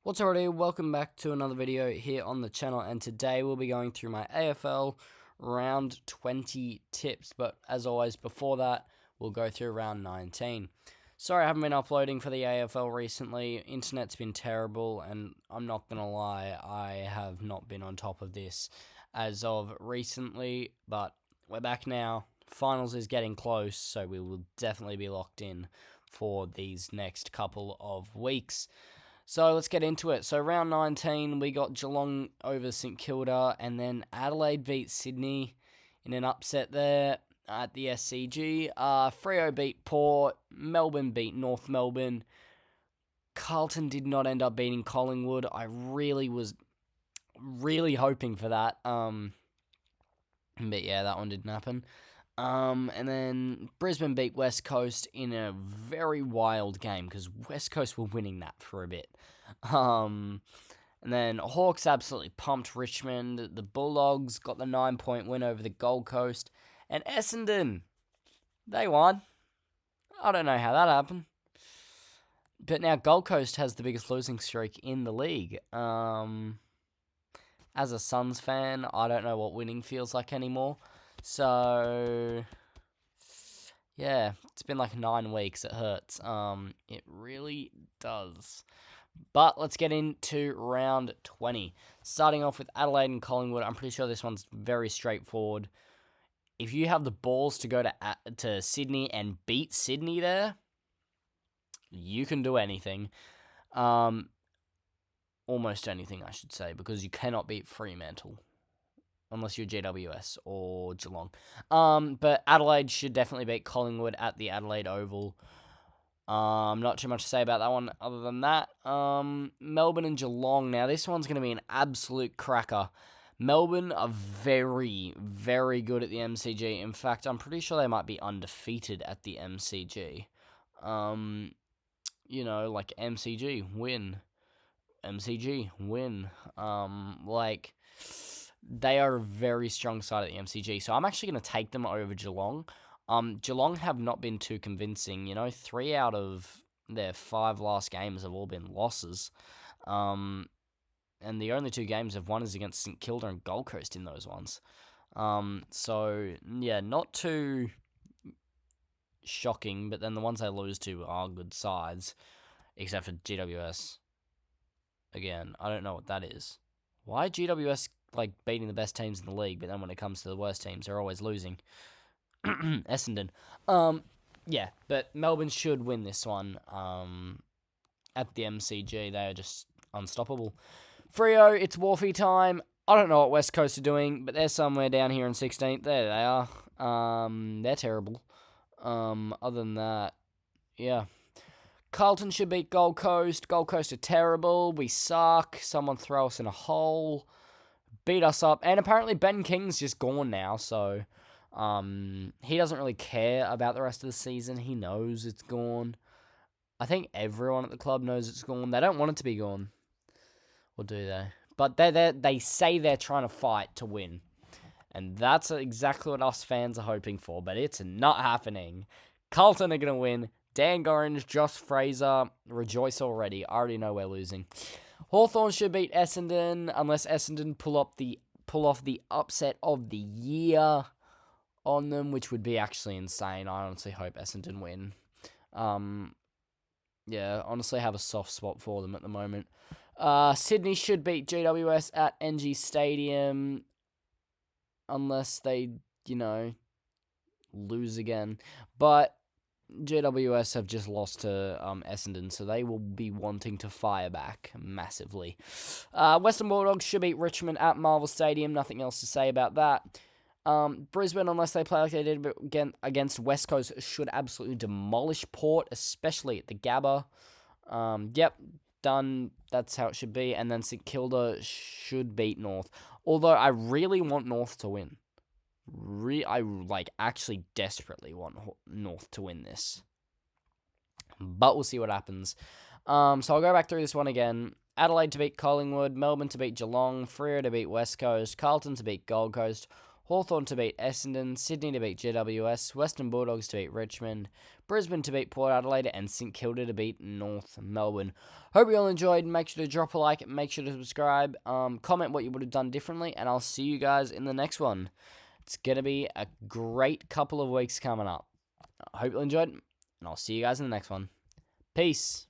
What's already? Welcome back to another video here on the channel, and today we'll be going through my AFL round 20 tips, but as always before that we'll go through round 19. Sorry I haven't been uploading for the AFL recently. Internet's been terrible, and I'm not gonna lie, I have not been on top of this as of recently, but we're back now. Finals is getting close, so we will definitely be locked in for these next couple of weeks. So let's get into it. So round 19, we got Geelong over St Kilda, and then Adelaide beat Sydney in an upset there at the SCG. Freo beat Port, Melbourne beat North Melbourne. Carlton did not end up beating Collingwood. I really was hoping for that. But yeah, that one didn't happen. And then Brisbane beat West Coast in a very wild game because West Coast were winning that for a bit. And then Hawks absolutely pumped Richmond. The Bulldogs got the 9-point win over the Gold Coast. And Essendon, they won. I don't know how that happened. But now Gold Coast has the biggest losing streak in the league. As a Suns fan, I don't know what winning feels like anymore. So, yeah, it's been like 9 weeks. It hurts. It really does. But let's get into round 20. Starting off with Adelaide and Collingwood. I'm pretty sure this one's very straightforward. If you have the balls to go to Sydney and beat Sydney there, you can do anything. Almost anything, I should say, because you cannot beat Fremantle. Unless you're GWS or Geelong. But Adelaide should definitely beat Collingwood at the Adelaide Oval. Not too much to say about that one other than that. Melbourne and Geelong. Now, this one's going to be an absolute cracker. Melbourne are very, very good at the MCG. In fact, I'm pretty sure they might be undefeated at the MCG. Like MCG, win. MCG, win. They are a very strong side at the MCG, so I'm actually going to take them over Geelong. Geelong have not been too convincing. 3 out of their 5 last games have all been losses. And the only 2 games they've won is against St Kilda and Gold Coast in those ones. So, yeah, not too shocking, but then the ones they lose to are good sides, except for GWS. Again, I don't know what that is. Why GWS beating the best teams in the league, but then when it comes to the worst teams, they're always losing? Essendon. Yeah, but Melbourne should win this one. At the MCG, they are just unstoppable. Freo, it's Wharfie time. I don't know what West Coast are doing, but they're somewhere down here in 16th. There they are. They're terrible. Other than that, yeah. Carlton should beat Gold Coast. Gold Coast are terrible. We suck. Someone throw us in a hole. Beat us up. And apparently Ben King's just gone now, so he doesn't really care about the rest of the season. He knows it's gone. I think everyone at the club knows it's gone. They don't want it to be gone. Or do they? But they say they're trying to fight to win. And that's exactly what us fans are hoping for, but it's not happening. Carlton are going to win. Dan Gorringe, Josh Fraser, rejoice already. I already know we're losing. Hawthorn should beat Essendon, unless Essendon pull off the upset of the year on them, which would be actually insane. I honestly hope Essendon win. Yeah, honestly have a soft spot for them at the moment. Sydney should beat GWS at NG Stadium, unless they, lose again. But GWS have just lost to Essendon, so they will be wanting to fire back massively. Western Bulldogs should beat Richmond at Marvel Stadium. Nothing else to say about that. Brisbane, unless they play like they did against West Coast, should absolutely demolish Port, especially at the Gabba. Yep, done. That's how it should be. And then St Kilda should beat North. Although I really want North to win. I actually desperately want North to win this. But we'll see what happens. So I'll go back through this one again. Adelaide to beat Collingwood, Melbourne to beat Geelong, Freo to beat West Coast, Carlton to beat Gold Coast, Hawthorn to beat Essendon, Sydney to beat GWS, Western Bulldogs to beat Richmond, Brisbane to beat Port Adelaide, and St Kilda to beat North Melbourne. Hope you all enjoyed. Make sure to drop a like, make sure to subscribe, comment what you would have done differently, and I'll see you guys in the next one. It's going to be a great couple of weeks coming up. I hope you all enjoyed, and I'll see you guys in the next one. Peace.